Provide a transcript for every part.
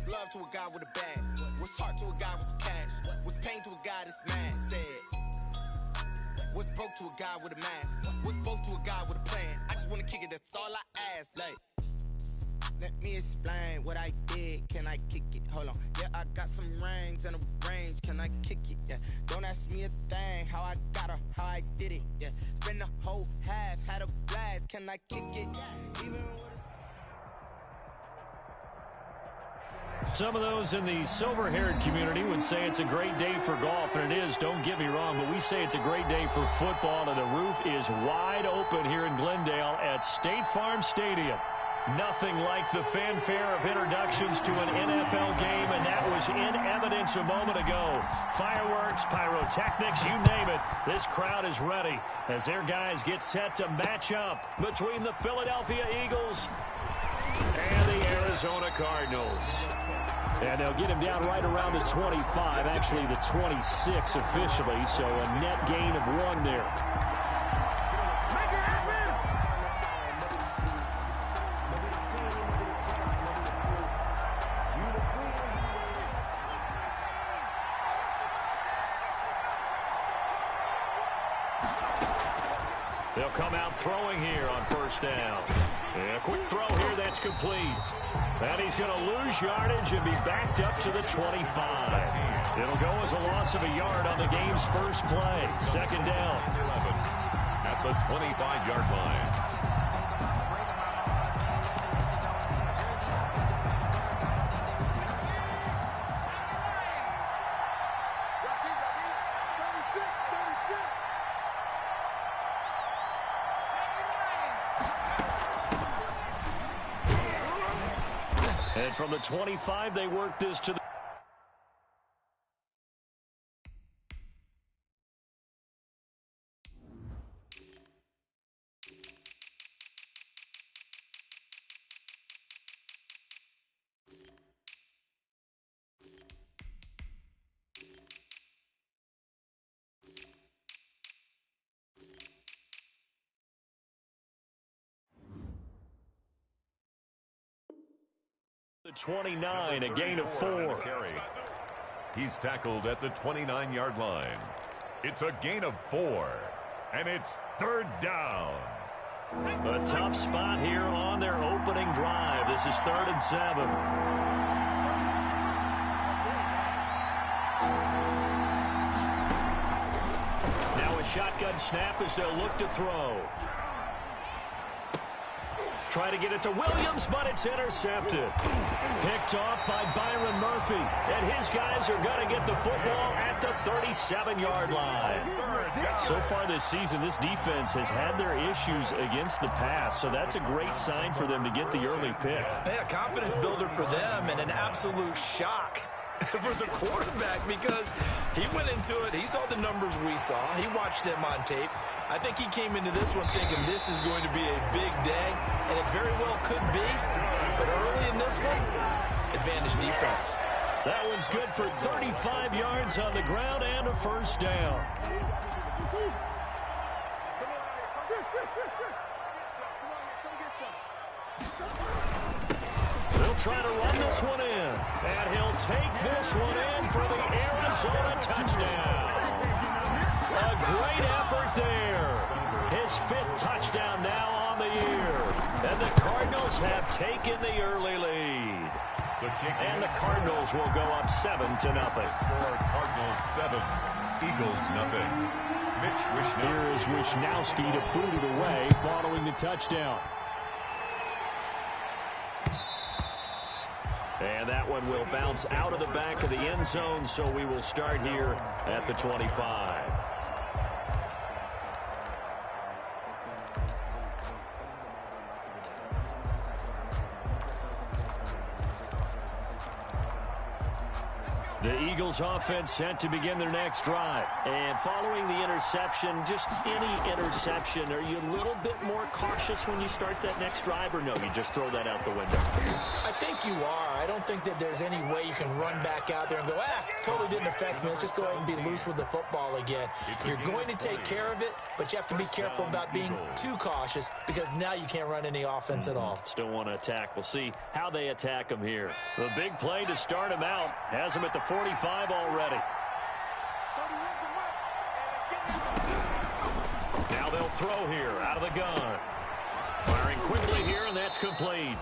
What's love to a guy with a bag? What's heart to a guy with some cash? What's pain to a guy that's mad? Said. What's broke to a guy with a mask? What's both to a guy with a plan? I just wanna kick it, that's all I ask. Like, let me explain what I did. Can I kick it? Hold on. Yeah, I got some rings and a range. Can I kick it? Yeah. Don't ask me a thing. How I got her, how I did it. Yeah. Spend the whole half, had a blast. Can I kick it? Even with Some of those in the silver-haired community would say it's a great day for golf, and it is, don't get me wrong, but we say it's a great day for football, and the roof is wide open here in Glendale at State Farm Stadium. Nothing like the fanfare of introductions to an NFL game, and that was in evidence a moment ago. Fireworks, pyrotechnics, you name it. This crowd is ready as their guys get set to match up between the Philadelphia Eagles and the Arizona Cardinals. And they'll get him down right around the 25, actually the 26 officially, so a net gain of 1 there. They'll come out throwing here on first down. And a quick throw here that's complete. And he's going to lose yardage and be backed up to the 25. It'll go as a loss of a yard on the game's first play. Second down. At the 25-yard line. And from the 25, they work this to the... The 29, a gain of 4. He's tackled at the 29-yard line. It's a gain of 4, and it's third down. A tough spot here on their opening drive. This is 3rd and 7. Now a shotgun snap as they'll look to throw. Try to get it to Williams, but it's intercepted. Picked off by Byron Murphy. And his guys are going to get the football at the 37-yard line. So far this season, this defense has had their issues against the pass, so that's a great sign for them to get the early pick. Yeah, confidence builder for them and an absolute shock for the quarterback because he went into it. He saw the numbers we saw. He watched them on tape. I think he came into this one thinking this is going to be a big day, and it very well could be. But early in this one, advantage defense. That one's good for 35 yards on the ground and a first down. They'll try to run this one in, and he'll take this one in for the Arizona touchdown. A great effort there. His 5th touchdown now on the year. And the Cardinals have taken the early lead. And the Cardinals will go up 7-0. Cardinals 7, Eagles nothing. Here is Wishnowski to boot it away following the touchdown. And that one will bounce out of the back of the end zone, so we will start here at the 25. The Eagles offense set to begin their next drive. And following the interception, just any interception, are you a little bit more cautious when you start that next drive, or no, you just throw that out the window? I think you are. I don't think that there's any way you can run back out there and go, totally didn't affect me. Let's just go ahead and be loose with the football again. You're going to take care of it, but you have to be careful about being too cautious because now you can't run any offense at all. Still want to attack. We'll see how they attack him here. The big play to start him out has him at the 45 already. Now they'll throw here out of the gun. Firing quickly here, and that's complete.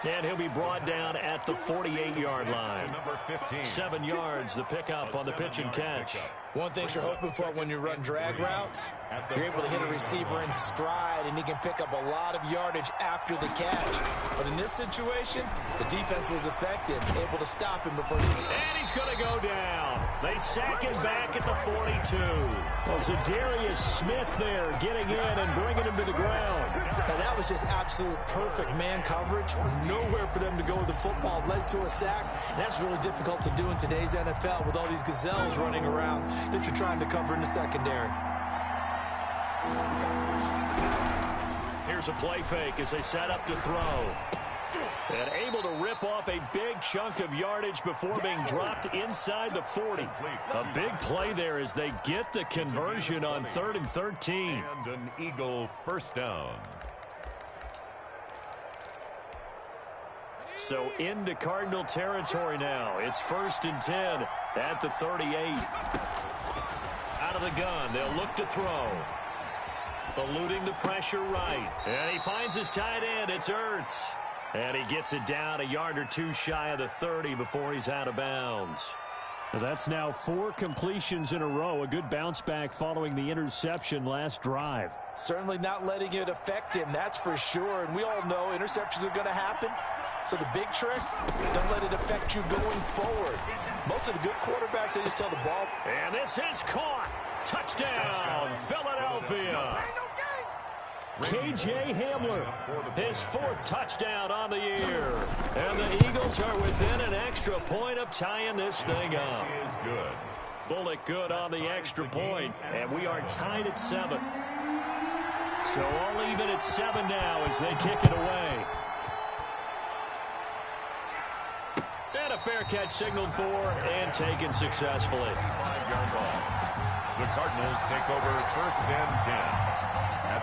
And he'll be brought down at the 48-yard line. Number 15. 7 yards, the pickup on the pitch and catch. One thing you're hoping for when you run drag routes, you're able to hit a receiver in stride, and he can pick up a lot of yardage after the catch. But in this situation, the defense was effective, able to stop him before he... And he's going to go down. They sack him back at the 42. Well, Zadarius Smith there getting in and bringing him to the ground. Now, that was just absolute perfect man coverage. Nowhere for them to go with the football. Led to a sack. And that's really difficult to do in today's NFL with all these gazelles running around that you're trying to cover in the secondary. Here's a play fake as they set up to throw. And able to rip off a big chunk of yardage before being dropped inside the 40. A big play there as they get the conversion on 3rd and 13. And an Eagle first down. So into Cardinal territory now. It's 1st and 10 at the 38. Out of the gun, they'll look to throw. Eluding the pressure right. And he finds his tight end. It's Ertz. And he gets it down a yard or two shy of the 30 before he's out of bounds. That's now 4 completions in a row. A good bounce back following the interception last drive. Certainly not letting it affect him, that's for sure. And we all know interceptions are going to happen. So the big trick, don't let it affect you going forward. Most of the good quarterbacks, they just tell the ball. And this is caught. Touchdown, Philadelphia. K.J. Hamler, his 4th touchdown on the year. And the Eagles are within an extra point of tying this thing up. Is good. Bullock good on the extra point, and we are tied at 7. So all even at 7 now as they kick it away. And a fair catch signaled for and taken successfully. 5-yard ball. The Cardinals take over 1st and 10.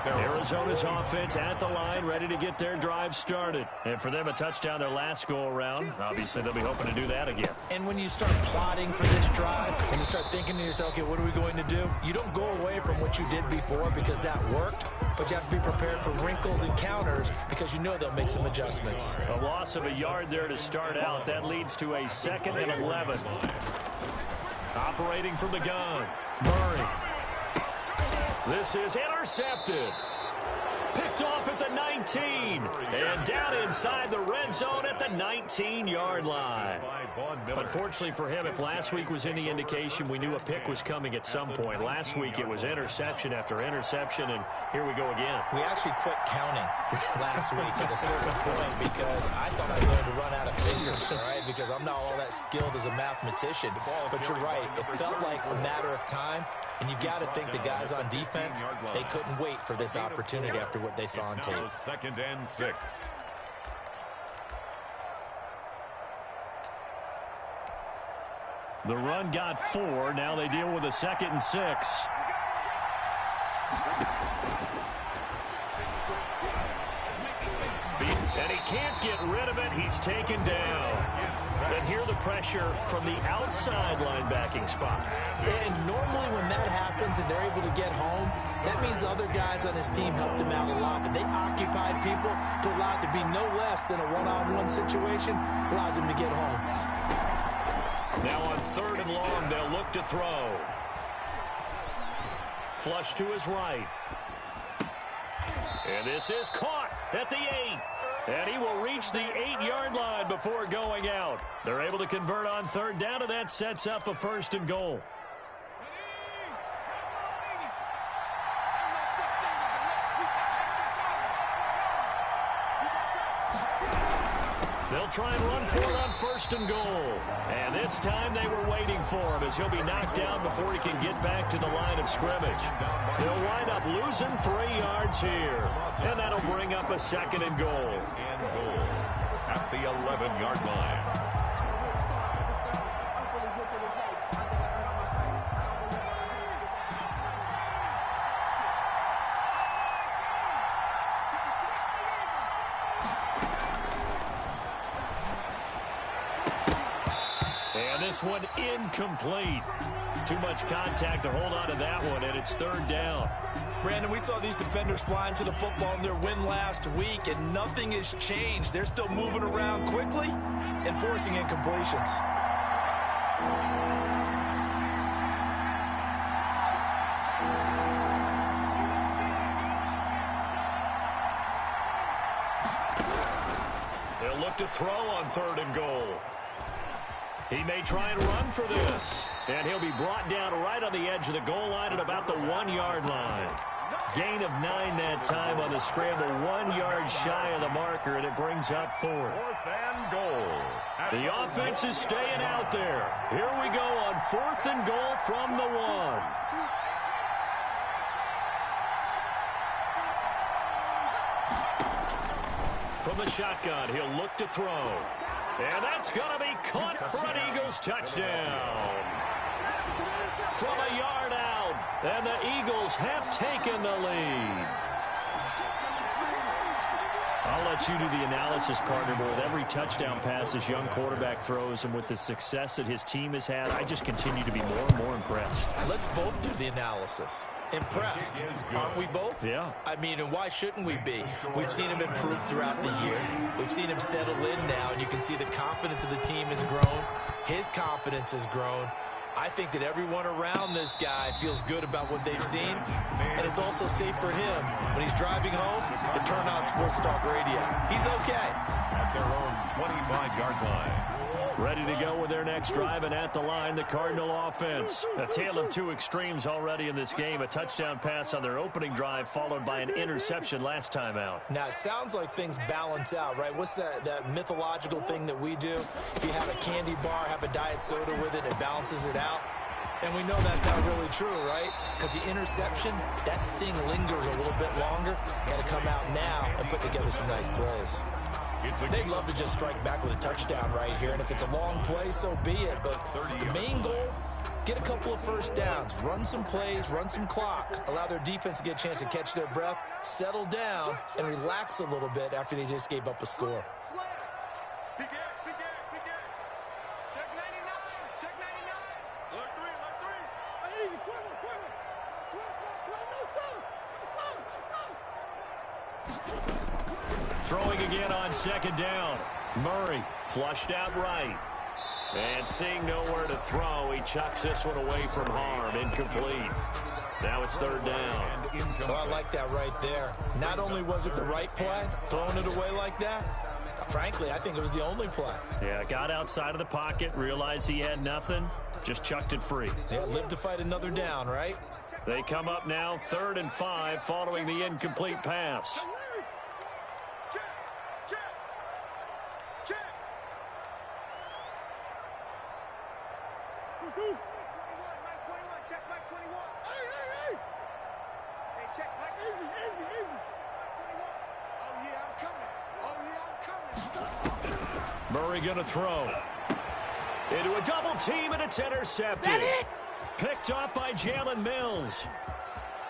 Arizona's offense at the line, ready to get their drive started. And for them, a touchdown their last go-around. Obviously, they'll be hoping to do that again. And when you start plotting for this drive, when you start thinking to yourself, okay, what are we going to do? You don't go away from what you did before because that worked, but you have to be prepared for wrinkles and counters because you know they'll make some adjustments. A loss of a yard there to start out. That leads to a 2nd and 11. Operating from the gun, Murray. This is intercepted. Picked off at the 19. And down inside the red zone at the 19-yard line. Unfortunately for him, if last week was any indication, we knew a pick was coming at some point. Last week it was interception after interception, and here we go again. We actually quit counting last week at a certain point because I thought I learned to run out of fingers, all right, because I'm not all that skilled as a mathematician. But you're right. It felt like a matter of time. And you got to think the guys on defense, they couldn't wait for this opportunity after what they saw on tape. 2nd and 6. The run got 4. Now they deal with a 2nd and 6. And he can't get rid of it. He's taken down. And here the pressure from the outside linebacking spot. And normally when that happens and they're able to get home, that means other guys on his team helped him out a lot. That they occupied people to allow it to be no less than a one-on-one situation, allows him to get home. Now on 3rd and long, they'll look to throw. Flush to his right. And this is caught at the 8. And he will reach the 8-yard line before going out. They're able to convert on 3rd down, and that sets up a 1st and goal. They'll try and run for it on 1st and goal. And this time they were waiting for him as he'll be knocked down before he can get back to the line of scrimmage. They'll wind up losing 3 yards here. And that'll bring up a 2nd and goal. At the 11-yard line. And this one incomplete. Too much contact to hold on to that one, and it's 3rd down. Brandon, we saw these defenders flying to the football in their win last week, and nothing has changed. They're still moving around quickly and forcing incompletions. They'll look to throw on 3rd and goal. He may try and run for this. And he'll be brought down right on the edge of the goal line at about the 1-yard line. Gain of 9 that time on the scramble. 1 yard shy of the marker, and it brings up 4th. 4th and goal. The offense is staying out there. Here we go on 4th and goal from the 1. From the shotgun, he'll look to throw. And that's going to be caught for an Eagles touchdown. From a yard out, and the Eagles have taken the lead. I'll let you do the analysis, partner, but with every touchdown pass this young quarterback throws and with the success that his team has had, I just continue to be more and more impressed. Let's both do the analysis. Impressed, aren't we both? Yeah. I mean, and why shouldn't we be? We've seen him improve throughout the year. We've seen him settle in now, and you can see the confidence of the team has grown. His confidence has grown. I think that everyone around this guy feels good about what they've seen, and it's also safe for him when he's driving home to turn on Sports Talk Radio. He's okay. At their own 25-yard line. Ready to go with their next drive, and at the line, the Cardinal offense. A tale of 2 extremes already in this game. A touchdown pass on their opening drive, followed by an interception last time out. Now, it sounds like things balance out, right? What's that mythological thing that we do? If you have a candy bar, have a diet soda with it, it balances it out. And we know that's not really true, right? Because the interception, that sting lingers a little bit longer. Got to come out now and put together some nice plays. They'd love to just strike back with a touchdown right here, and if it's a long play, so be it. But the main goal, get a couple of first downs, run some plays, run some clock, allow their defense to get a chance to catch their breath, settle down, and relax a little bit after they just gave up a score. Throwing again on 2nd down. Murray flushed out right. And seeing nowhere to throw, he chucks this one away from harm. Incomplete. Now it's 3rd down. Oh, I like that right there. Not only was it the right play, throwing it away like that, frankly, I think it was the only play. Yeah, got outside of the pocket, realized he had nothing, just chucked it free. Yeah, live to fight another down, right? They come up now 3rd and 5 following the incomplete pass. Murray going to throw. Into a double team, and it's intercepted. Picked up by Jalen Mills.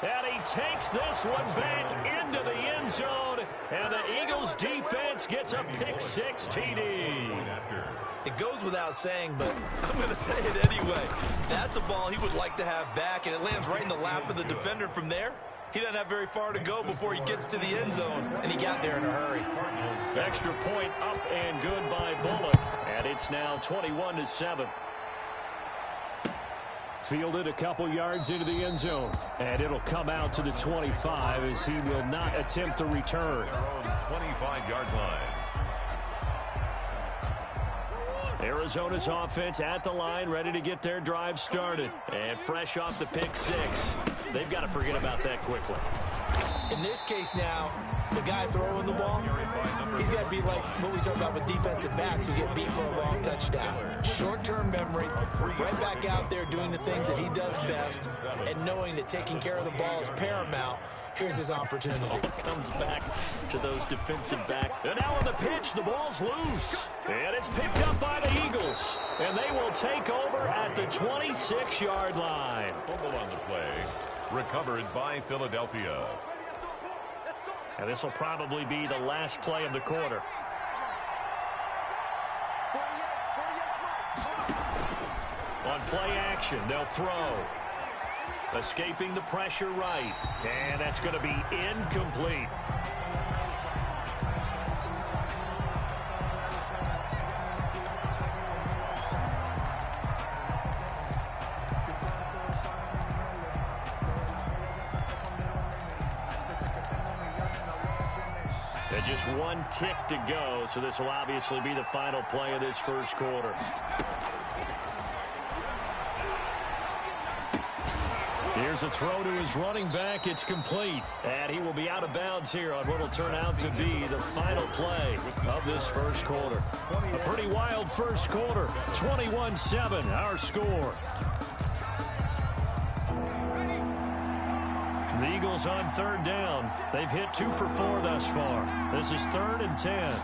And he takes this one back into the end zone. And the Eagles defense gets a pick-6 TD. It goes without saying, but I'm going to say it anyway. That's a ball he would like to have back, and it lands right in the lap of the defender from there. He doesn't have very far to go before he gets to the end zone, and he got there in a hurry. Extra point up and good by Bullock, and it's now 21-7. Fielded a couple yards into the end zone, and it'll come out to the 25 as he will not attempt to return. 25-yard line. Arizona's offense at the line, ready to get their drive started. And fresh off the pick 6, they've got to forget about that quickly. In this case now, the guy throwing the ball, he's got to be like what we talk about with defensive backs who get beat for a long touchdown. Short-term memory, right back out there doing the things that he does best, and knowing that taking care of the ball is paramount. Here's his opportunity. Comes back to those defensive backs. And now on the pitch, the ball's loose. And it's picked up by the Eagles. And they will take over at the 26-yard line. Fumble on the play. Recovered by Philadelphia. And this will probably be the last play of the quarter. On play action, they'll throw. Escaping the pressure right. And that's going to be incomplete. And just one tick to go, so this will obviously be the final play of this first quarter. Here's a throw to his running back. It's complete. And he will be out of bounds here on what will turn out to be the final play of this first quarter. A pretty wild first quarter. 21-7, our score. The Eagles on third down. They've hit 2 for 4 thus far. This is 3rd and 10.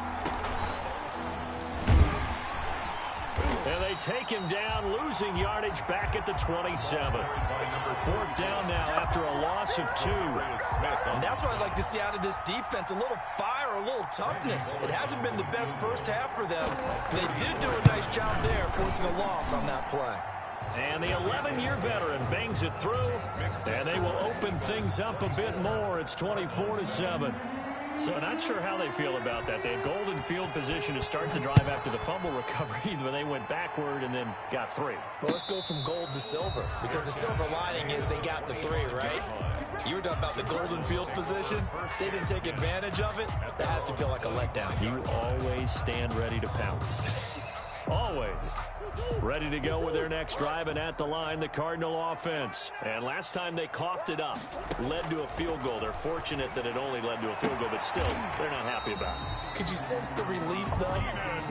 And they take him down, losing yardage back at the 27. 4th down now after a loss of 2. And that's what I'd like to see out of this defense, a little fire, a little toughness. It hasn't been the best first half for them. They did do a nice job there, forcing a loss on that play. And the 11-year veteran bangs it through, and they will open things up a bit more. It's 24-7. So not sure how they feel about that. They had golden field position to start the drive after the fumble recovery, but they went backward and then got 3. Well, let's go from gold to silver, because the silver lining is they got the 3, right? You were talking about the golden field position. They didn't take advantage of it. That has to feel like a letdown. You always stand ready to pounce. Always. Ready to go with their next drive, and at the line, the Cardinal offense. And last time they coughed it up, led to a field goal. They're fortunate that it only led to a field goal, but still, they're not happy about it. Could you sense the relief, though,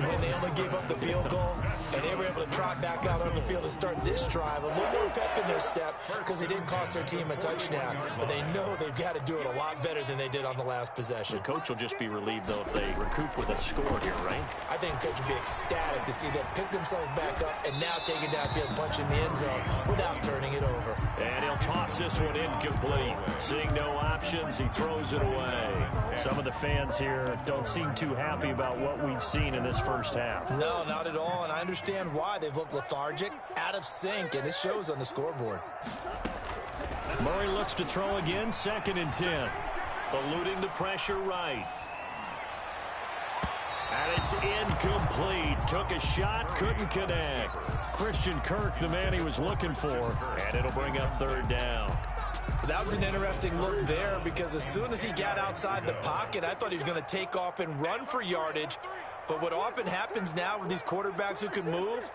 when they only gave up the field goal, and they were able to trot back out on the field and start this drive? A little more pep in their step, because they didn't cost their team a touchdown, but they know they've got to do it a lot better than they did on the last possession. The coach will just be relieved, though, if they recoup with a score here, right? I think the coach will be ecstatic to see them pick themselves back up and now take it downfield, punch in the end zone without turning it over. And he'll toss this one incomplete. Seeing no options, he throws it away. Some of the fans here don't seem too happy about what we've seen in this first half. No, not at all, and I understand why. They've looked lethargic, out of sync, and it shows on the scoreboard. Murray looks to throw again, 2nd and 10. Eluding the pressure right. And it's incomplete. Took a shot, couldn't connect. Christian Kirk, the man he was looking for, and it'll bring up 3rd down. That was an interesting look there, because as soon as he got outside the pocket, I thought he was going to take off and run for yardage. But what often happens now with these quarterbacks who can move,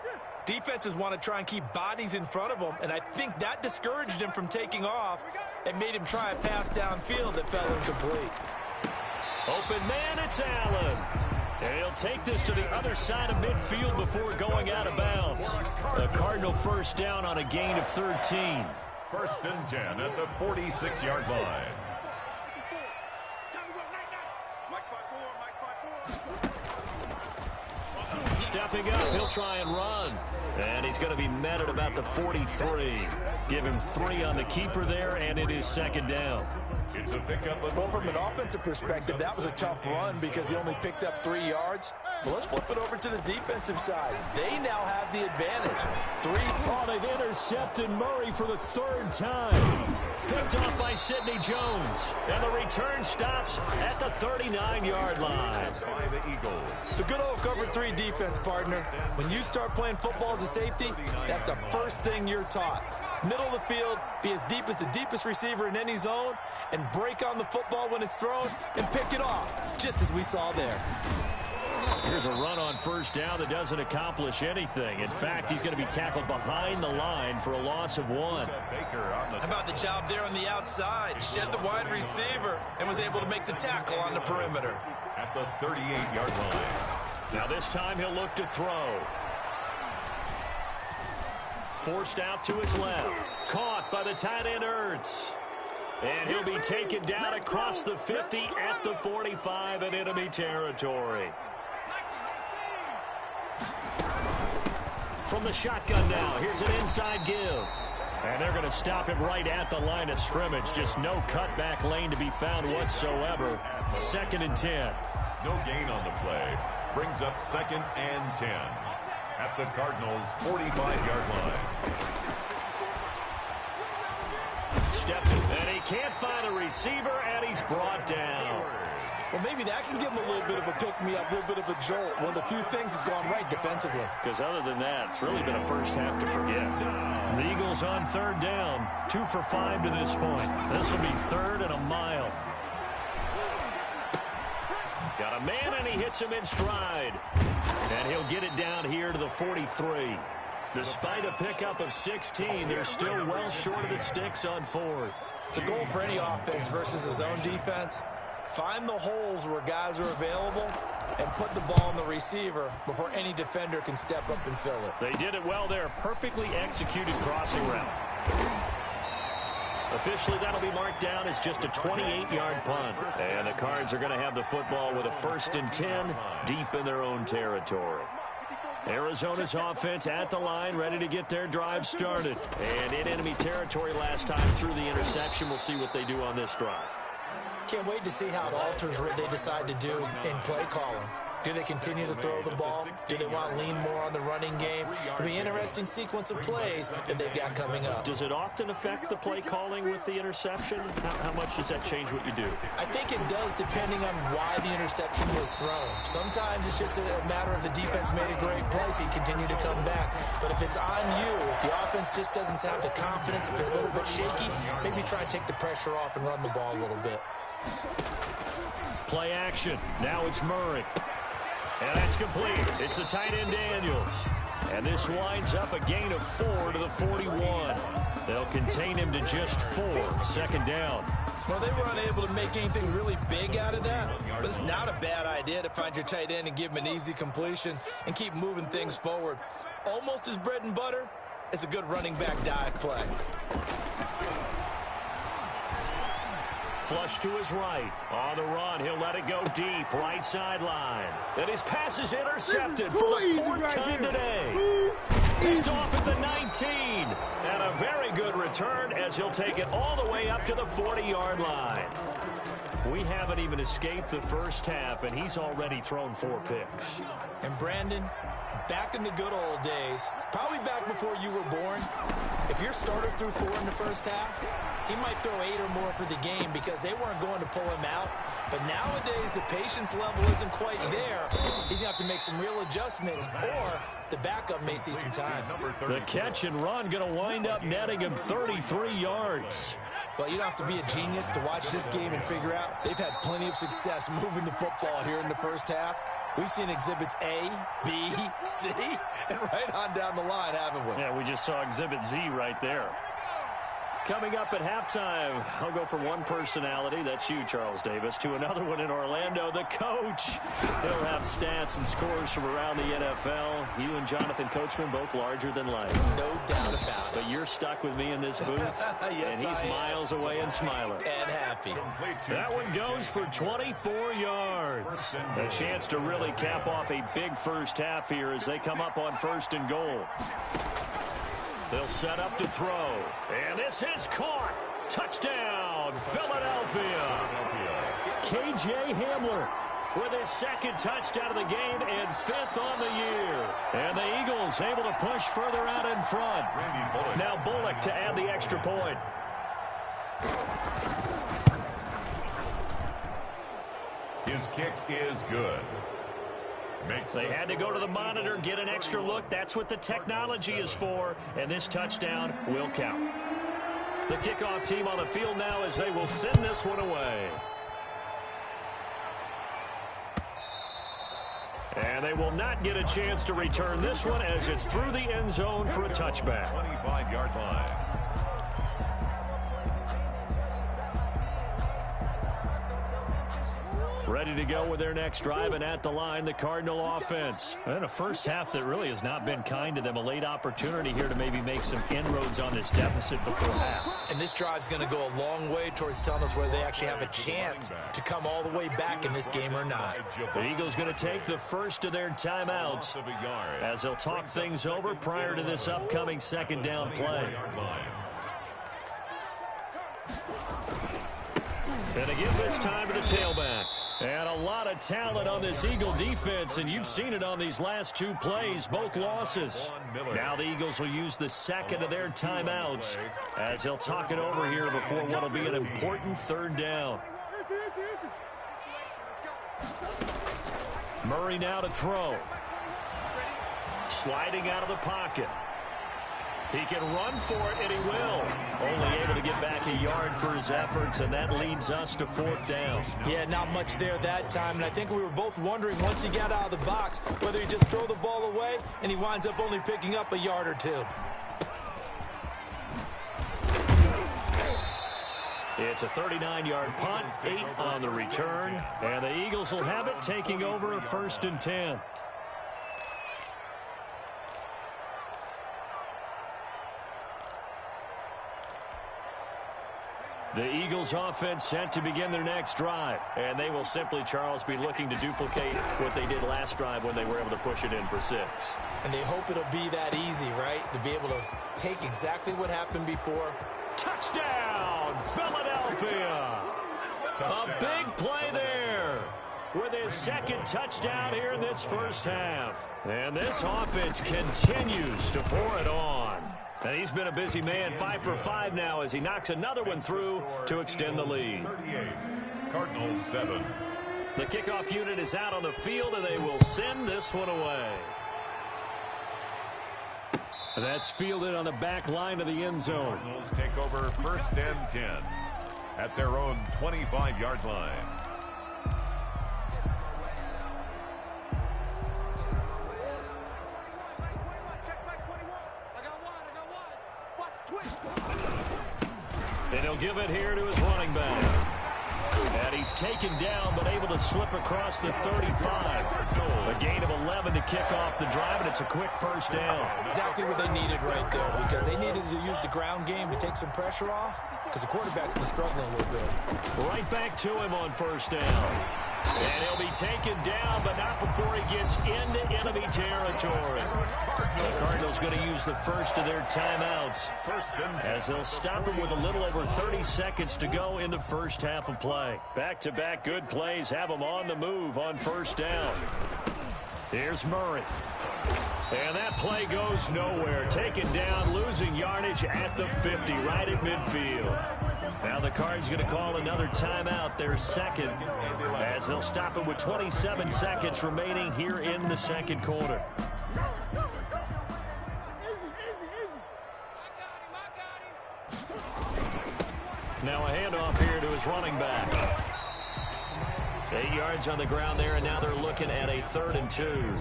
defenses want to try and keep bodies in front of them, and I think that discouraged him from taking off and made him try a pass downfield that fell incomplete. Open man, it's Allen. And he'll take this to the other side of midfield before going out of bounds. The Cardinal first down on a gain of 13. 1st and 10 at the 46-yard line. Stepping up, he'll try and run. And he's going to be met at about the 43. Give him 3 on the keeper there, and it is 2nd down. It's a pickup. Well, from an offensive perspective, that was a tough run because he only picked up 3 yards. But let's flip it over to the defensive side. They now have the advantage. 3. Oh, they've intercepted Murray for the 3rd time. Picked off by Sidney Jones. And the return stops at the 39-yard line. By the Eagles. The good old cover 3 defense, partner. When you start playing football as a safety, that's the first thing you're taught. Middle of the field, be as deep as the deepest receiver in any zone, and break on the football when it's thrown and pick it off, just as we saw there. Here's a run on first down that doesn't accomplish anything. In fact, he's going to be tackled behind the line for a loss of 1. How about the job there on the outside? Shed the wide receiver and was able to make the tackle on the perimeter. At the 38-yard line. Now this time he'll look to throw. Forced out to his left. Caught by the tight end Ertz. And he'll be taken down across the 50 at the 45 in enemy territory. From the shotgun now, here's an inside give. And they're going to stop him right at the line of scrimmage. Just no cutback lane to be found whatsoever. 2nd and 10. No gain on the play. Brings up 2nd and 10. At the Cardinals' 45-yard line. Steps, and he can't find a receiver, and he's brought down. Well, maybe that can give him a little bit of a pick-me-up, a little bit of a jolt. One of the few things has gone right defensively. Because other than that, it's really been a first half to forget. The Eagles on 3rd down, 2 for 5 to this point. This will be 3rd and a mile. Got a man, and he hits him in stride. And he'll get it down here to the 43. Despite a pickup of 16, they're still well short of the sticks on 4th. The goal for any offense versus his own defense, find the holes where guys are available and put the ball on the receiver before any defender can step up and fill it. They did it well there. Perfectly executed crossing route. Officially, that'll be marked down as just a 28-yard punt. And the Cards are going to have the football with a 1st and 10 deep in their own territory. Arizona's offense at the line, ready to get their drive started. And in enemy territory last time through the interception. We'll see what they do on this drive. Can't wait to see how it alters what they decide to do in play calling. Do they continue to throw the ball? Do they want to lean more on the running game? It'll be an interesting sequence of plays that they've got coming up. Does it often affect the play calling with the interception? How much does that change what you do? I think it does depending on why the interception was thrown. Sometimes it's just a matter of the defense made a great play, so you continue to come back. But if it's on you, if the offense just doesn't have the confidence, if they're a little bit shaky, maybe try and take the pressure off and run the ball a little bit. Play action. Now it's Murray. And that's complete. It's the tight end Daniels. And this winds up a gain of 4 to the 41. They'll contain him to just 4. 2nd down. Well, they were unable to make anything really big out of that, but it's not a bad idea to find your tight end and give him an easy completion and keep moving things forward. Almost as bread and butter as a good running back dive play. Flush to his right. On the run, he'll let it go deep. Right sideline. And his pass is intercepted for the 4th time today. It's off at the 19. And a very good return as he'll take it all the way up to the 40-yard line. We haven't even escaped the first half, and he's already thrown 4 picks. And Brandon, back in the good old days, probably back before you were born, if your starter threw 4 in the first half, he might throw 8 or more for the game because they weren't going to pull him out. But nowadays, the patience level isn't quite there. He's going to have to make some real adjustments, or the backup may see some time. The catch and run going to wind up netting him 33 yards. Well, you don't have to be a genius to watch this game and figure out they've had plenty of success moving the football here in the first half. We've seen exhibits A, B, C, and right on down the line, haven't we? Yeah, we just saw exhibit Z right there. Coming up at halftime, I'll go from one personality, that's you, Charles Davis, to another one in Orlando, the coach. He'll have stats and scores from around the NFL. You and Jonathan Coachman, both larger than life. No doubt about it. But you're stuck with me in this booth, yes, and he's miles away and smiling. And happy. That one goes for 24 yards. A chance to really cap off a big first half here as they come up on 1st and goal. They'll set up to throw. And this is caught. Touchdown, Philadelphia. K.J. Hamler with his 2nd touchdown of the game and 5th on the year. And the Eagles able to push further out in front. Now Bullock to add the extra point. His kick is good. They had to go to the monitor, get an extra look. That's what the technology is for, and this touchdown will count. The kickoff team on the field now as they will send this one away. And they will not get a chance to return this one as it's through the end zone for a touchback. 25-yard line. Ready to go with their next drive, and at the line, the Cardinal offense. And a first half that really has not been kind to them. A late opportunity here to maybe make some inroads on this deficit before half. And this drive's going to go a long way towards telling us whether they actually have a chance to come all the way back in this game or not. The Eagles going to take the first of their timeouts as they'll talk things over prior to this upcoming second down play. And to give this time to the tailback. And a lot of talent on this Eagle defense, and you've seen it on these last two plays, both losses. Now the Eagles will use the second of their timeouts as they'll talk it over here before what will be an important third down. Murray now to throw. Sliding out of the pocket. He can run for it, and he will. Only able to get back a yard for his efforts, and that leads us to fourth down. Yeah, not much there that time, and I think we were both wondering once he got out of the box whether he just throw the ball away, and he winds up only picking up a yard or two. It's a 39-yard punt, 8 on the return, and the Eagles will have it taking over a 1st and 10. The Eagles offense set to begin their next drive. And they will simply, Charles, be looking to duplicate what they did last drive when they were able to push it in for 6. And they hope it'll be that easy, right? To be able to take exactly what happened before. Touchdown, Philadelphia! A big play there with his second touchdown here in this first half. And this offense continues to pour it on. And he's been a busy man, 5 for 5 now as he knocks another one through to extend the lead. 38, Cardinals 7. The kickoff unit is out on the field, and they will send this one away. And that's fielded on the back line of the end zone. Cardinals take over 1st and 10 at their own 25-yard line. And he'll give it here to his running back. And he's taken down, but able to slip across the 35. A gain of 11 to kick off the drive, and it's a quick first down. Exactly what they needed right there, because they needed to use the ground game to take some pressure off, because the quarterback's been struggling a little bit. Right back to him on first down. And he'll be taken down, but not before he gets into enemy territory. The Cardinals going to use the first of their timeouts as they'll stop him with a little over 30 seconds to go in the first half of play. Back-to-back good plays have him on the move on first down. Here's Murray. And that play goes nowhere. Taken down, losing yardage at the 50, right at midfield. Now the Cards going to call another timeout, their second, as they'll stop it with 27 seconds remaining here in the second quarter. Now a handoff here to his running back. 8 yards on the ground there, and now they're looking at a 3rd and 2.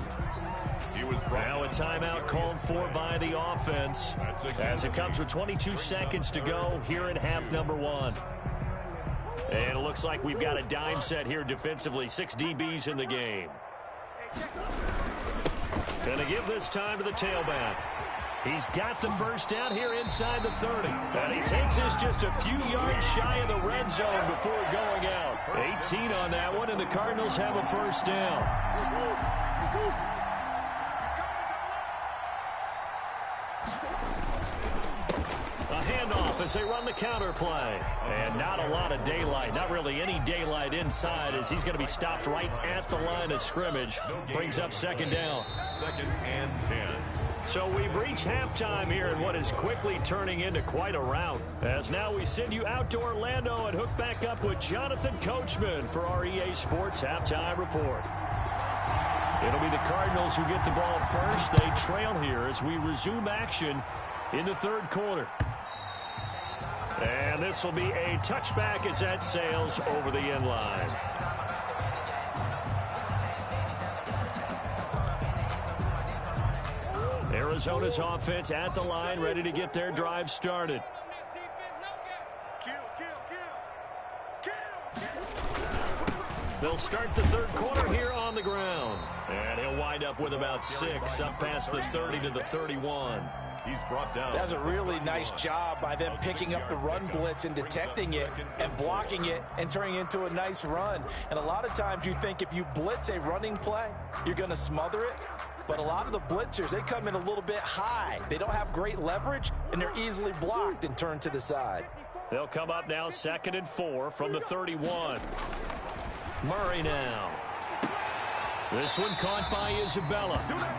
Now a timeout called for by the offense as it comes with 22 seconds to go here in half number 1. And it looks like we've got a dime set here defensively. 6 DBs in the game. Going to give this time to the tailback. He's got the first down here inside the 30. And he takes this just a few yards shy of the red zone before going out. 18 on that one, and the Cardinals have a first down. A handoff as they run the counter play. And not a lot of daylight. Not really any daylight inside as he's going to be stopped right at the line of scrimmage. Brings up second down. 2nd and 10. So we've reached halftime here in what is quickly turning into quite a rout. As now we send you out to Orlando and hook back up with Jonathan Coachman for our EA Sports Halftime Report. It'll be the Cardinals who get the ball first. They trail here as we resume action in the third quarter. And this will be a touchback as that sails over the end line. Arizona's offense at the line, ready to get their drive started. They'll start the third quarter here on the ground. And he'll wind up with about 6, up past the 30 to the 31. He's brought down. That's a really nice job by them picking up the run blitz and detecting it and blocking it and turning it into a nice run. And a lot of times you think if you blitz a running play, you're going to smother it. But a lot of the blitzers, they come in a little bit high. They don't have great leverage, and they're easily blocked and turned to the side. They'll come up now 2nd and 4 from the 31. Murray now. This one caught by Isabella.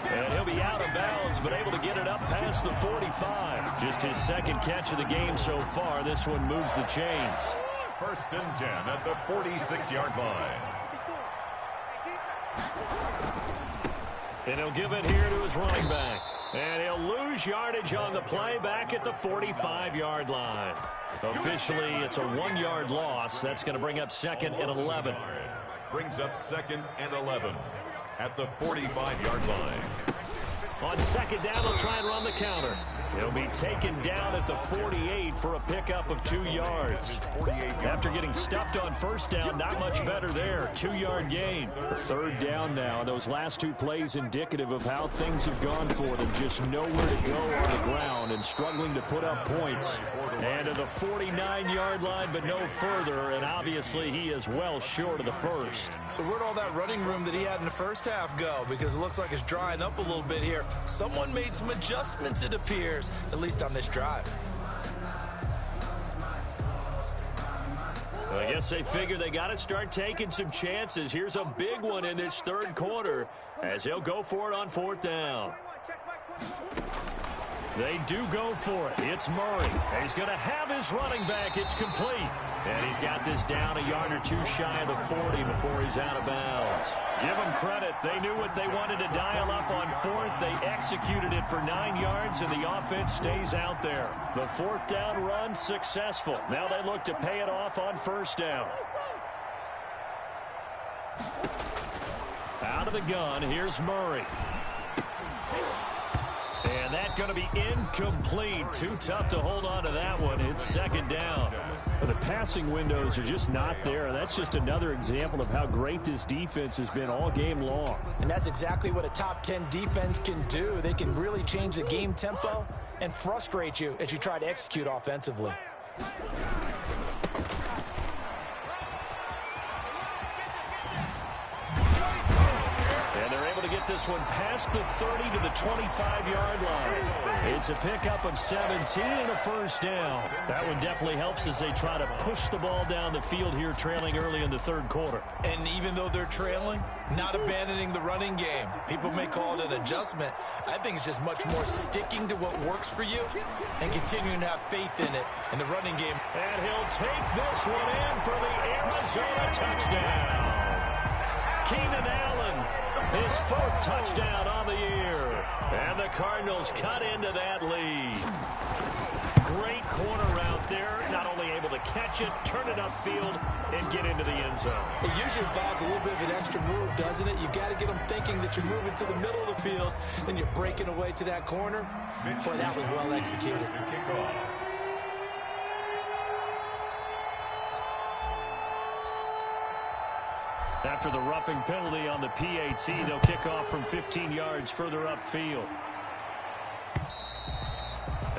And he'll be out of bounds, but able to get it up past the 45. Just his second catch of the game so far. This one moves the chains. 1st and 10 at the 46-yard line. And he'll give it here to his running back. And he'll lose yardage on the play back at the 45-yard line. Officially, it's a 1-yard loss. That's going to bring up 2nd and 11. Brings up 2nd and 11 at the 45-yard line. On 2nd down, they'll try and run the counter. He'll be taken down at the 48 for a pickup of 2 yards. After getting stuffed on 1st down, not much better there. 2-yard gain. 3rd down now. Those last 2 plays indicative of how things have gone for them. Just nowhere to go on the ground and struggling to put up points. And to the 49-yard line, but no further. And obviously, he is well short of the 1st. So where'd all that running room that he had in the first half go? Because it looks like it's drying up a little bit here. Someone made some adjustments, it appears, at least on this drive. I guess they figure they got to start taking some chances. Here's a big one in this 3rd quarter as he'll go for it on 4th down. They do go for it. It's Murray. He's going to have his running back. It's complete. And he's got this down a yard or 2 shy of the 40 before he's out of bounds. Give them credit. They knew what they wanted to dial up on 4th. They executed it for 9 yards, and the offense stays out there. The 4th down run successful. Now they look to pay it off on 1st down. Out of the gun, here's Murray. And that's going to be incomplete. Too tough to hold on to that one. It's 2nd down. The passing windows are just not there. That's just another example of how great this defense has been all game long. And that's exactly what a top 10 defense can do. They can really change the game tempo and frustrate you as you try to execute offensively. Get this one past the 30 to the 25-yard line. It's a pickup of 17 and a 1st down. That one definitely helps as they try to push the ball down the field here, trailing early in the 3rd quarter. And even though they're trailing, not abandoning the running game. People may call it an adjustment. I think it's just much more sticking to what works for you and continuing to have faith in it in the running game. And he'll take this one in for the Arizona touchdown. Keenan Allen, his 4th touchdown on the year. And the Cardinals cut into that lead. Great corner route there. Not only able to catch it, turn it upfield, and get into the end zone. It usually involves a little bit of an extra move, doesn't it? You've got to get them thinking that you're moving to the middle of the field, then you're breaking away to that corner. Boy, that was well executed. After the roughing penalty on the PAT, they'll kick off from 15 yards further upfield.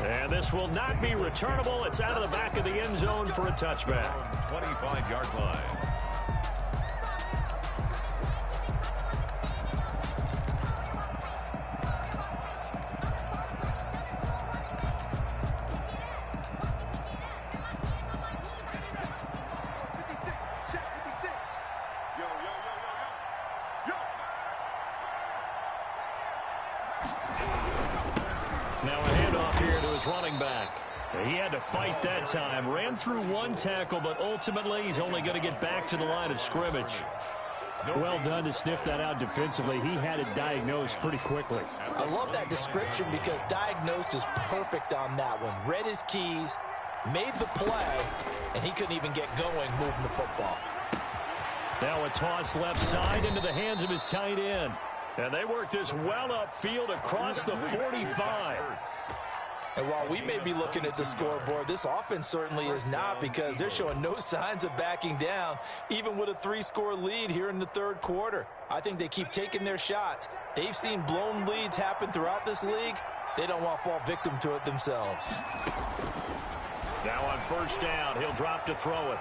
And this will not be returnable. It's out of the back of the end zone for a touchback. 25-yard line. Running back. He had to fight that time. Ran through 1 tackle, but ultimately he's only going to get back to the line of scrimmage. Well done to sniff that out defensively. He had it diagnosed pretty quickly. I love that description because diagnosed is perfect on that one. Read his keys, made the play, and he couldn't even get going moving the football. Now a toss left side into the hands of his tight end. And they work this well upfield across the 45. And while we may be looking at the scoreboard, this offense certainly is not, because they're showing no signs of backing down, even with a 3-score lead here in the third quarter. I think they keep taking their shots. They've seen blown leads happen throughout this league. They don't want to fall victim to it themselves. Now on first down, he'll drop to throw it.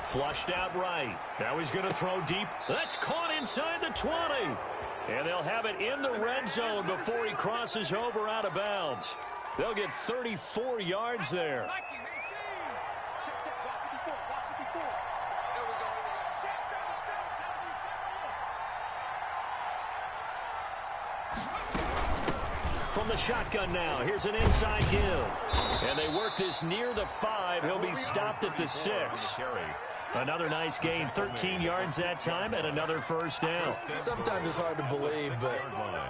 Flushed out right. Now he's going to throw deep. That's caught inside the 20. And they'll have it in the red zone before he crosses over out of bounds. They'll get 34 yards there. From the shotgun now, here's an inside give. And they work this near the 5. He'll be stopped at the 6. Another nice gain, 13 yards that time, and another first down. Sometimes it's hard to believe, but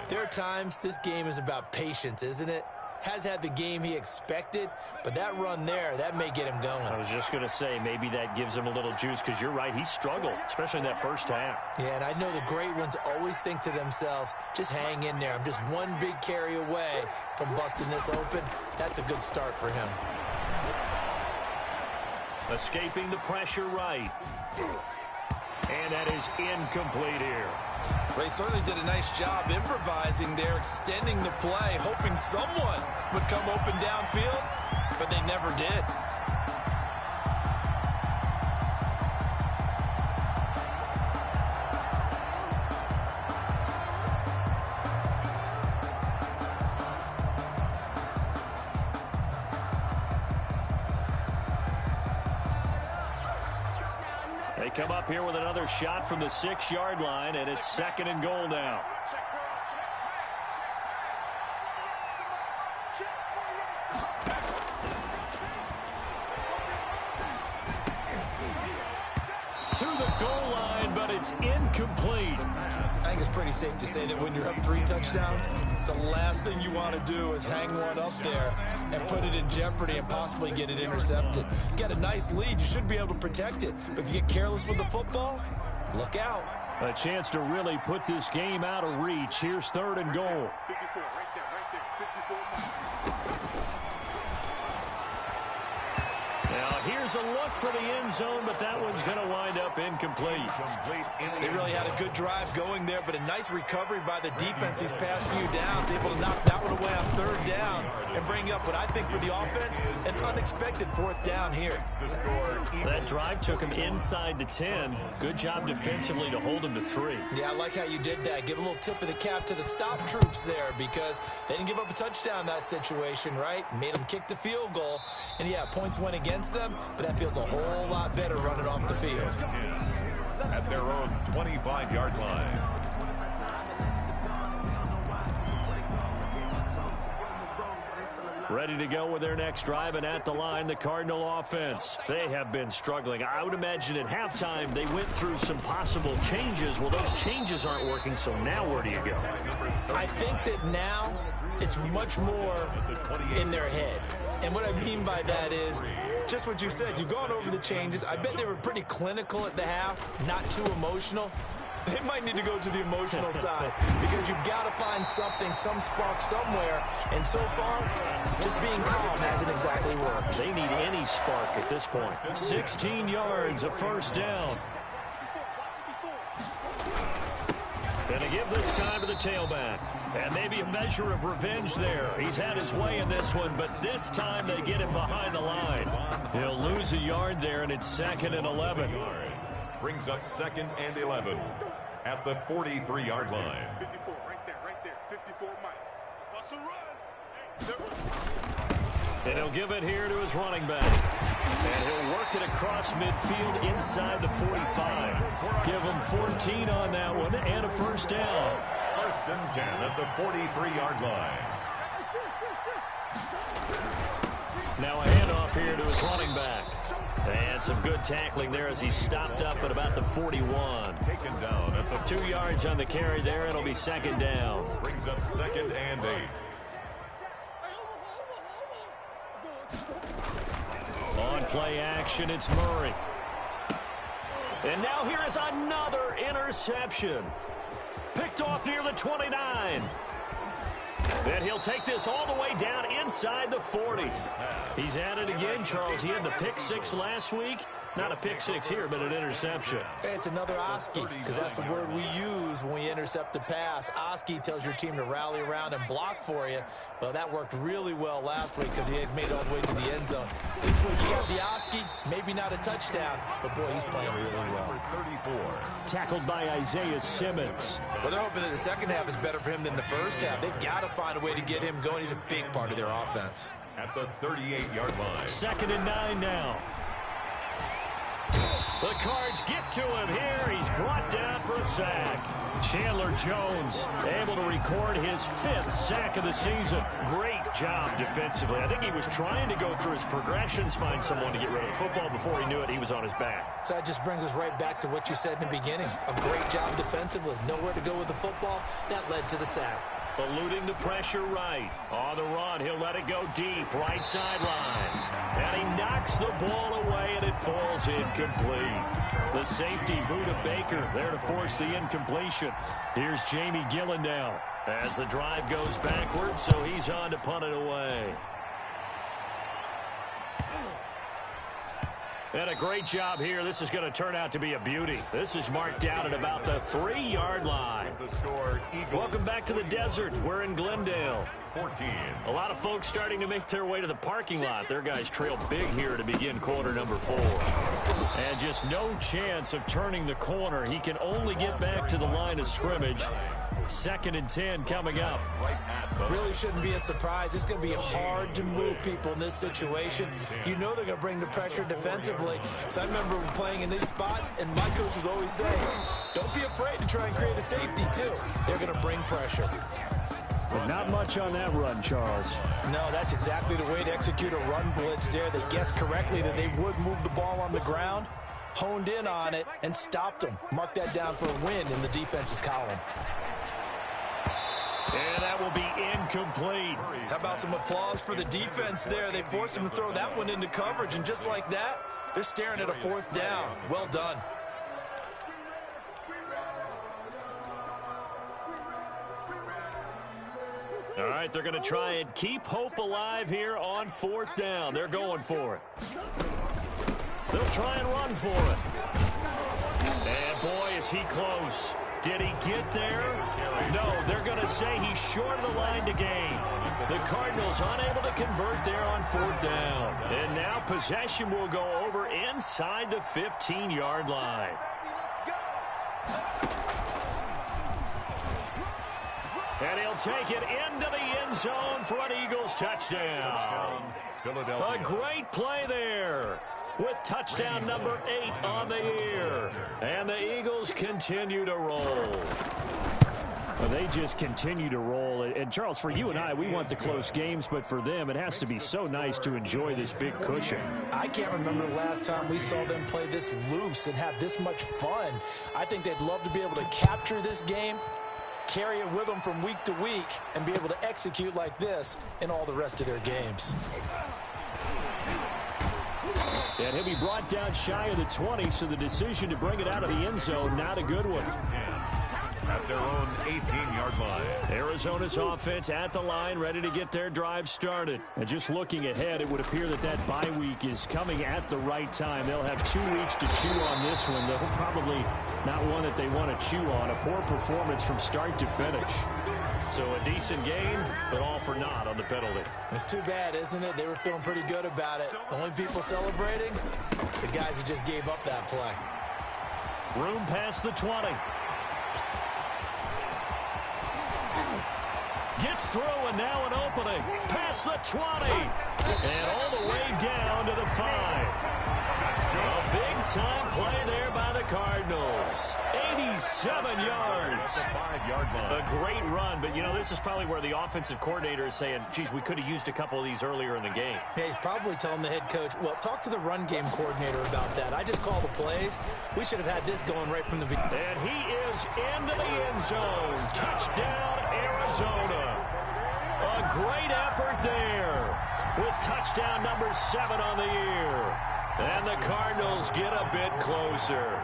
there are times this game is about patience, isn't it? Has had the game he expected, but that run there, that may get him going. I was just going to say, maybe that gives him a little juice, because you're right, he struggled, especially in that first half. Yeah, and I know the great ones always think to themselves, just hang in there. I'm just one big carry away from busting this open. That's a good start for him. Escaping the pressure right. And that is incomplete here. They certainly did a nice job improvising there, extending the play, hoping someone would come open downfield, but they never did. They come up here with another shot from the 6-yard line, and it's 2nd and goal now. To the goal line, but it's incomplete. I think it's pretty safe to say that when you're up 3 touchdowns, the last thing you want to do is hang one up there and put it in jeopardy and possibly get it intercepted. You got a nice lead, you should be able to protect it. But if you get careless with the football, look out. A chance to really put this game out of reach. Here's 3rd and goal. 54, right there, 54. Now here's a look for the end zone, but that one's going to wind up incomplete. They really had a good drive going there, but a nice recovery by the defense these past few downs, able to knock that one away on 3rd down and bring up what I think for the offense, an unexpected 4th down here. That drive took him inside the 10. Good job defensively to hold him to 3. Yeah, I like how you did that. Give a little tip of the cap to the stop troops there, because they didn't give up a touchdown in that situation, right? Made them kick the field goal. And yeah, points went against them, but that feels a whole lot better running off the field. At their own 25-yard line. Ready to go with their next drive, and at the line, the Cardinal offense. They have been struggling. I would imagine at halftime they went through some possible changes. Well, those changes aren't working, so now where do you go? I think that now it's much more in their head. And what I mean by that is just what you said. You've gone over the changes. I bet they were pretty clinical at the half, not too emotional. They might need to go to the emotional side, because you've got to find something, some spark somewhere. And so far, just being calm hasn't exactly worked. They need any spark at this point. 16 yards, a first down. And to give this time to the tailback. And maybe a measure of revenge there. He's had his way in this one, but this time they get him behind the line. He'll lose a yard there, and it's 2nd and 11. Brings up 2nd and 11 at the 43-yard line. 54, right there, 54, Mike. Bust a run. And he'll give it here to his running back. And he'll work it across midfield inside the 45. Give him 14 on that one and a first down. 1st and 10 at the 43-yard line. Now a handoff here to his running back. And some good tackling there as he stopped up at about the 41. Taken down at the 2 yards on the carry there. It'll be 2nd down. Brings up 2nd and 8. On play action, it's Murray. And now here is another interception. Picked Picked off near the 29. And he'll take this all the way down inside the 40. He's at it again, Charles. He had the pick 6 last week. Not a pick 6 here, but an interception. Hey, it's another Oski, because that's the word we use when we intercept a pass. Oski tells your team to rally around and block for you. Well, that worked really well last week because he had made it all the way to the end zone. This week you got the Oski, maybe not a touchdown, but boy, he's playing really well. 34. Tackled by Isaiah Simmons. Well, they're hoping that the second half is better for him than the first half. They've got to find a way to get him going. He's a big part of their offense. At the 38-yard line. 2nd and 9 now. The Cards get to him here. He's brought down for a sack. Chandler Jones able to record his 5th sack of the season. Great job defensively. I think he was trying to go through his progressions, find someone to get rid of the football. Before he knew it, he was on his back. So that just brings us right back to what you said in the beginning. A great job defensively. Nowhere to go with the football. That led to the sack. Eluding the pressure right. On the run, he'll let it go deep. Right sideline. And he knocks the ball away, and it falls incomplete. The safety, Buda Baker, there to force the incompletion. Here's Jamie Gillen now as the drive goes backwards, so he's on to punt it away. And a great job here. This is going to turn out to be a beauty. This is marked down at about the 3-yard line. The score, Welcome back to the desert. We're in Glendale. 14. A lot of folks starting to make their way to the parking lot. Their guys trail big here to begin quarter number 4. And just no chance of turning the corner. He can only get back to the line of scrimmage. 2nd and 10 coming up. Really shouldn't be a surprise. It's going to be hard to move people in this situation. You know they're going to bring the pressure defensively. So I remember playing in these spots, and my coach was always saying, don't be afraid to try and create a safety, too. They're going to bring pressure. But not much on that run, Charles. No, that's exactly the way to execute a run blitz there. They guessed correctly that they would move the ball on the ground, honed in on it, and stopped them. Mark that down for a win in the defense's column. And that will be incomplete. How about some applause for the defense there? They forced him to throw that one into coverage, and just like that, they're staring at a 4th down. Well done. All right, they're going to try and keep hope alive here on 4th down. They're going for it. They'll try and run for it. And boy, is he close. Did he get there? No, they're going to say he's short of the line to gain. The Cardinals unable to convert there on 4th down. And now possession will go over inside the 15-yard line. And he'll take it into the end zone for an Eagles touchdown. A great play there, with touchdown number 8 on the year. And the Eagles continue to roll. Well, they just continue to roll. And, Charles, for you and I, we want the close games, but for them, it has to be so nice to enjoy this big cushion. I can't remember the last time we saw them play this loose and have this much fun. I think they'd love to be able to capture this game, carry it with them from week to week, and be able to execute like this in all the rest of their games. And he'll be brought down shy of the 20, so the decision to bring it out of the end zone, not a good one. At their own 18-yard line. Arizona's offense at the line, ready to get their drive started. And just looking ahead, it would appear that that bye week is coming at the right time. They'll have 2 weeks to chew on this one. They'll probably not one that they want to chew on. A poor performance from start to finish. So a decent game, but all for naught on the penalty. It's too bad, isn't it? They were feeling pretty good about it. The only people celebrating, the guys who just gave up that play. Room past the 20. Gets through, and now an opening. Past the 20. And all the way down to the 5. A big-time play there by the Cardinals. 87 yards. The 5-yard line. A great run, but, you know, this is probably where the offensive coordinator is saying, geez, we could have used a couple of these earlier in the game. Yeah, he's probably telling the head coach, well, talk to the run game coordinator about that. I just call the plays. We should have had this going right from the beginning. And he is into the end zone. Touchdown, Arizona. A great effort there with touchdown number 7 on the year. And the Cardinals get a bit closer.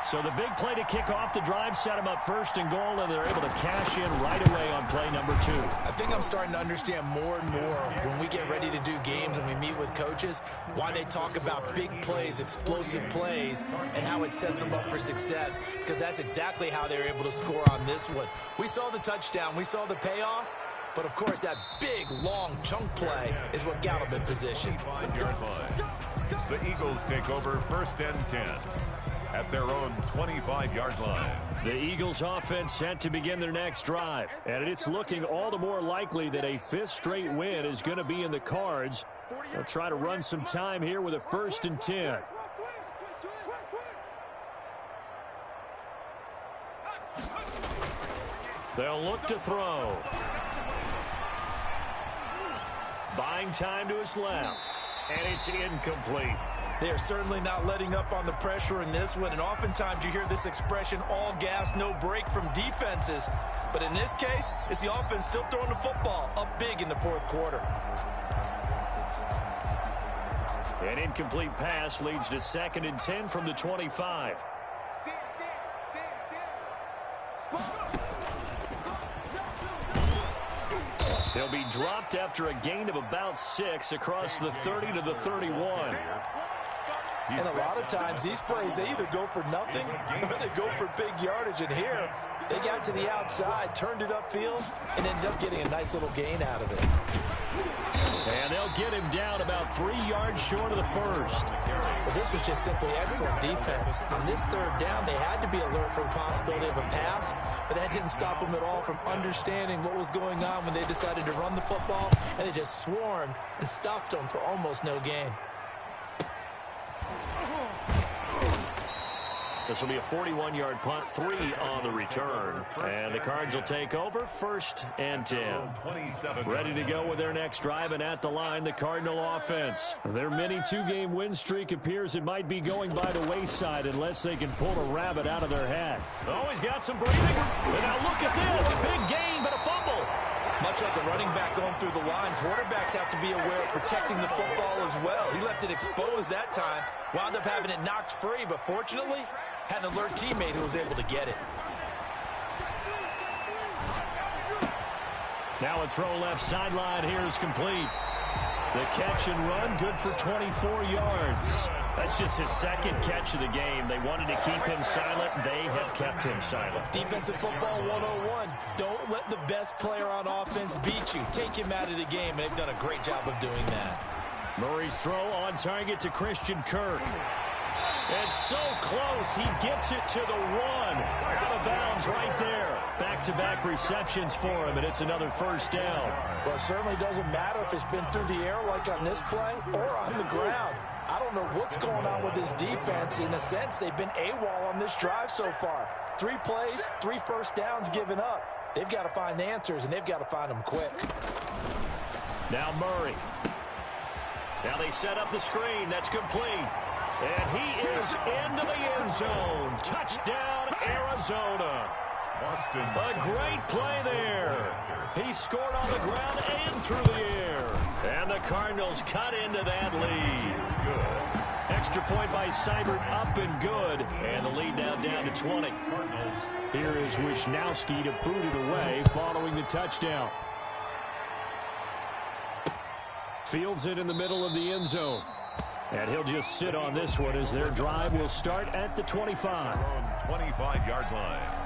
So the big play to kick off the drive set them up first and goal, and they're able to cash in right away on play number 2. I think I'm starting to understand more and more when we get ready to do games and we meet with coaches, why they talk about big plays, explosive plays, and how it sets them up for success, because that's exactly how they were able to score on this one. We saw the touchdown. We saw the payoff. But, of course, that big, long chunk play is what got them in position. 5-yard line. The Eagles take over 1st and 10 at their own 25-yard line. The Eagles offense set to begin their next drive. And it's looking all the more likely that a 5th straight win is going to be in the cards. They'll try to run some time here with a 1st and 10. They'll look to throw. Buying time to his left. And it's incomplete. They are certainly not letting up on the pressure in this one. And oftentimes you hear this expression, all gas, no break from defenses. But in this case, it's the offense still throwing the football up big in the 4th quarter. An incomplete pass leads to 2nd and 10 from the 25. They'll be dropped after a gain of about 6 across the 30 to the 31. And a lot of times these plays, they either go for nothing or they go for big yardage. And here, they got to the outside, turned it upfield, and ended up getting a nice little gain out of it. And they'll get him down about 3 yards short of the 1st. Well, this was just simply excellent defense. On this 3rd down, they had to be alert for the possibility of a pass, but that didn't stop them at all from understanding what was going on when they decided to run the football, and they just swarmed and stuffed them for almost no gain. This will be a 41-yard punt, 3 on the return. And the Cards will take over 1st and 10. Ready to go with their next drive, and at the line, the Cardinal offense. Their mini 2-game win streak appears it might be going by the wayside unless they can pull a rabbit out of their hat. Oh, he's got some breathing. And now look at this. Big gain, but a fumble. Much like a running back going through the line, quarterbacks have to be aware of protecting the football as well. He left it exposed that time, wound up having it knocked free, but fortunately, had an alert teammate who was able to get it. Now a throw left sideline here is complete. The catch and run, good for 24 yards. That's just his 2nd catch of the game. They wanted to keep him silent. They have kept him silent. Defensive football 101. Don't let the best player on offense beat you. Take him out of the game. They've done a great job of doing that. Murray's throw on target to Christian Kirk. It's so close. He gets it to the 1. Out of bounds right there. Back-to-back receptions for him, and it's another 1st down. Well, it certainly doesn't matter if it's been through the air like on this play or on the ground. I don't know what's going on with this defense. In a sense, they've been AWOL on this drive so far. 3 plays, 3 1st downs given up. They've got to find the answers, and they've got to find them quick. Now Murray. Now they set up the screen. That's complete. And he is into the end zone. Touchdown, Arizona. A great play there. He scored on the ground and through the air. And the Cardinals cut into that lead. Good. Extra point by Seibert, up and good. And the lead now down to 20. Here is Wisnowski to boot it away following the touchdown. Fields it in the middle of the end zone. And he'll just sit on this one as their drive will start at the 25. 25-yard line.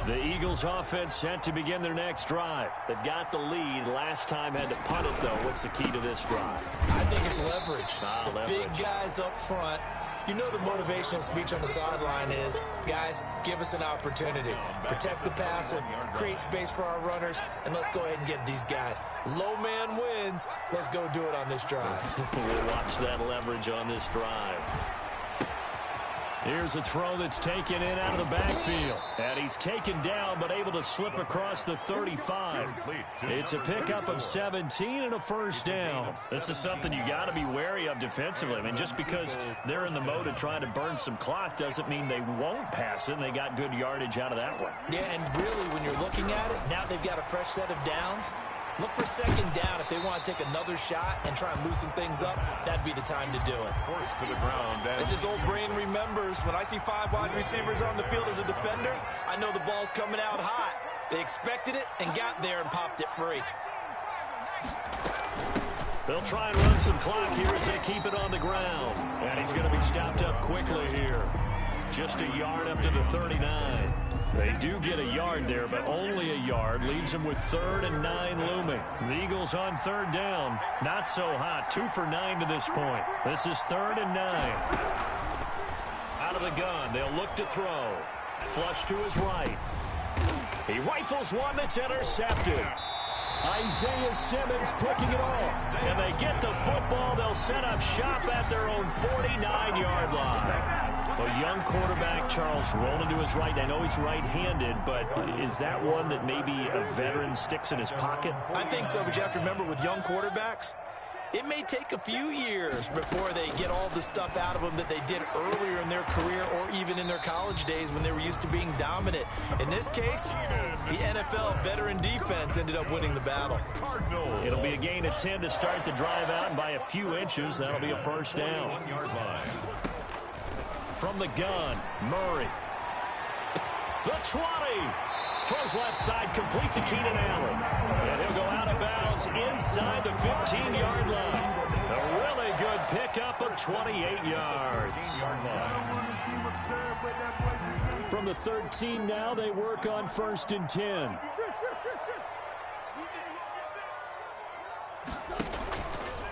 The Eagles offense set to begin their next drive. They've got the lead. Last time had to punt it, though. What's the key to this drive? I think it's leverage. The big guys up front. You know the motivational speech on the sideline is, guys, give us an opportunity. Protect the passer, create space for our runners, and let's go ahead and get these guys. Low man wins. Let's go do it on this drive. We'll watch that leverage on this drive. Here's a throw that's taken in out of the backfield. And he's taken down but able to slip across the 35. It's a pickup of 17 and a 1st down. This is something you got to be wary of defensively. I mean, just because they're in the mode of trying to burn some clock doesn't mean they won't pass it. And they got good yardage out of that one. Yeah, and really when you're looking at it, now they've got a fresh set of downs. Look for second down. If they want to take another shot and try and loosen things up, that'd be the time to do it. Forced to the ground. As his old brain remembers, when I see 5 wide receivers on the field as a defender, I know the ball's coming out hot. They expected it and got there and popped it free. They'll try and run some clock here as they keep it on the ground. And he's going to be stopped up quickly here. Just a yard up to the 39. They do get a yard there, but only a yard. Leaves them with 3rd and 9 looming. The Eagles on 3rd down. Not so hot. 2 for 9 to this point. This is 3rd and 9. Out of the gun. They'll look to throw. Flush to his right. He rifles one that's intercepted. Isaiah Simmons picking it off. And they get the football. They'll set up shop at their own 49-yard line. A young quarterback, Charles, rolling to his right. I know he's right-handed, but is that one that maybe a veteran sticks in his pocket? I think so, but you have to remember with young quarterbacks, it may take a few years before they get all the stuff out of them that they did earlier in their career or even in their college days when they were used to being dominant. In this case, the NFL veteran defense ended up winning the battle. It'll be a gain of 10 to start the drive out, and by a few inches, that'll be a first down. 1 yard line. From the gun, Murray. The 20. Throws left side, complete to Keenan Allen. And he'll go out of bounds inside the 15-yard line. A really good pickup of 28 yards. From the 13 now, they work on 1st and 10.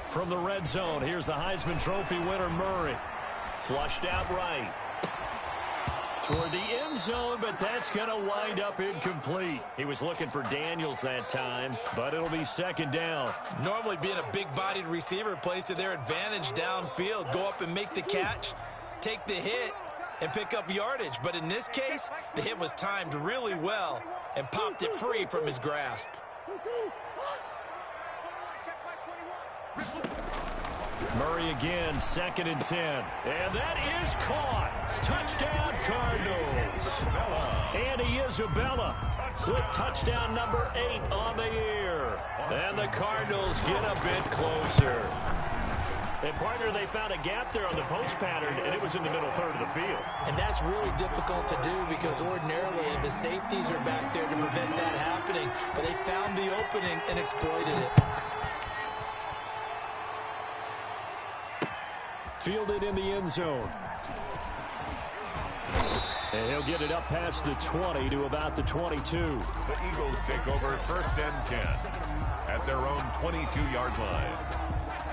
From the red zone, here's the Heisman Trophy winner, Murray. Flushed out right. Toward the end zone, but that's going to wind up incomplete. He was looking for Daniels that time, but it'll be 2nd down. Normally being a big-bodied receiver plays to their advantage downfield. Go up and make the catch, take the hit, and pick up yardage. But in this case, the hit was timed really well and popped it free from his grasp. Murray again, 2nd and 10. And that is caught. Touchdown, Cardinals. Andy Isabella with touchdown number 8 on the year. And the Cardinals get a bit closer. And, partner, they found a gap there on the post pattern, and it was in the middle third of the field. And that's really difficult to do because ordinarily the safeties are back there to prevent that happening. But they found the opening and exploited it. Fielded in the end zone. And he'll get it up past the 20 to about the 22. The Eagles take over 1st and 10 at their own 22-yard line.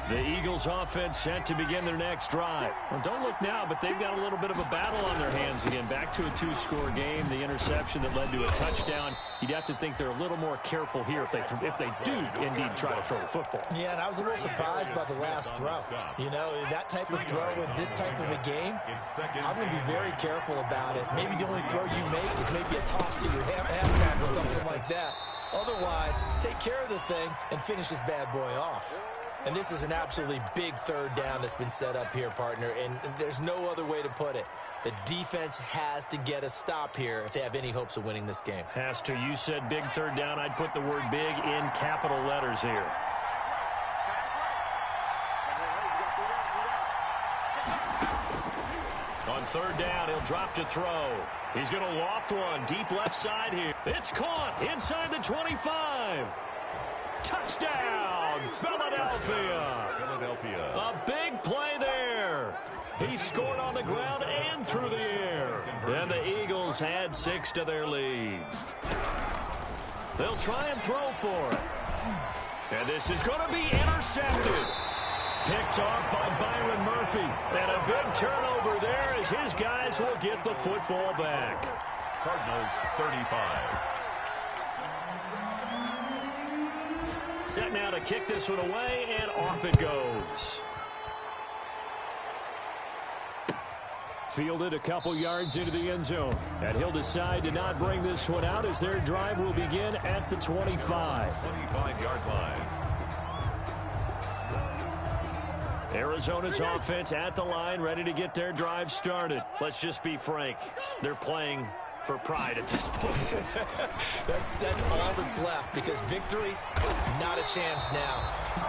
The Eagles offense set to begin their next drive. Well, don't look now, but they've got a little bit of a battle on their hands again. Back to a 2-score game. The interception that led to a touchdown. You'd have to think they're a little more careful here if they do indeed try to throw the football. Yeah, and I was a little surprised by the last throw. You know, that type of throw in this type of a game, I'm going to be very careful about it. Maybe the only throw you make is maybe a toss to your halfback or something like that. Otherwise, take care of the thing and finish this bad boy off. And this is an absolutely big 3rd down that's been set up here, partner, and there's no other way to put it. The defense has to get a stop here if they have any hopes of winning this game. Has to. You said big 3rd down. I'd put the word big in capital letters here. On 3rd down, he'll drop to throw. He's going to loft one deep left side here. It's caught inside the 25. Touchdown, Philadelphia. A big play there. He scored on the ground and through the air. And the Eagles had 6 to their lead. They'll try and throw for it. And this is going to be intercepted. Picked off by Byron Murphy. And a big turnover there as his guys will get the football back. Cardinals 35. Set now to kick this one away, and off it goes. Fielded a couple yards into the end zone. And he'll decide to not bring this one out as their drive will begin at the 25. 25-yard line. Arizona's offense at the line, ready to get their drive started. Let's just be frank. They're playing for pride at this point. That's all that's left, because victory, not a chance now.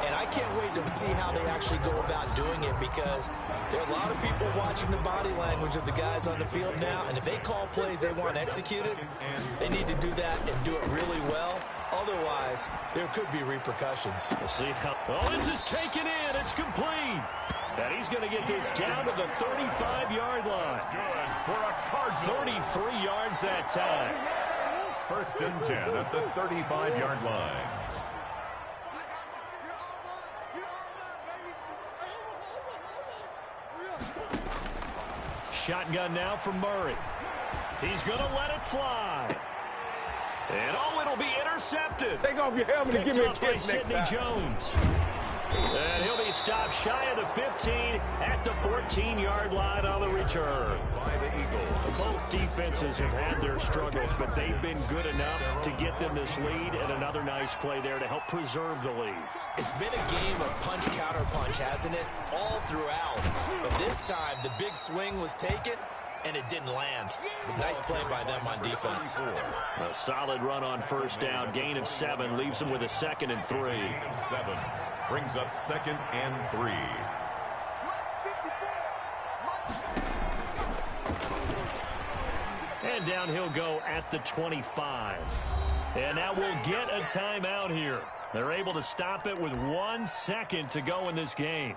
And I can't wait to see how they actually go about doing it, because there are a lot of people watching the body language of the guys on the field now, and if they call plays they want executed, they need to do that and do it really well. Otherwise, there could be repercussions. We'll see how... Oh, this is taken in. It's complete. And he's going to get this down to the 35-yard line. Good for a Cardinal. 33 yards that time. 1st and 10 at the 35-yard line. Shotgun now for Murray. He's going to let it fly. And it'll be intercepted. Take off your helmet and give me a kiss next Sidney time. Jones. And he'll be stopped shy of the 15 at the 14-yard line on the return. By the Eagles. Both defenses have had their struggles, but they've been good enough to get them this lead, and another nice play there to help preserve the lead. It's been a game of punch-counter-punch, hasn't it? All throughout. But this time, the big swing was taken, and it didn't land. Nice play by them on defense. A solid run on 1st down. Gain of 7 leaves them with a 2nd and 3. 7 brings up 2nd and 3. And down he'll go at the 25. And now we'll get a timeout here. They're able to stop it with 1 second to go in this game.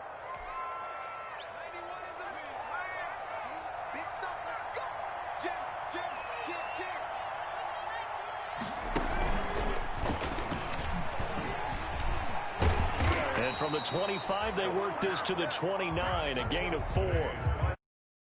And from the 25, they work this to the 29, a gain of 4.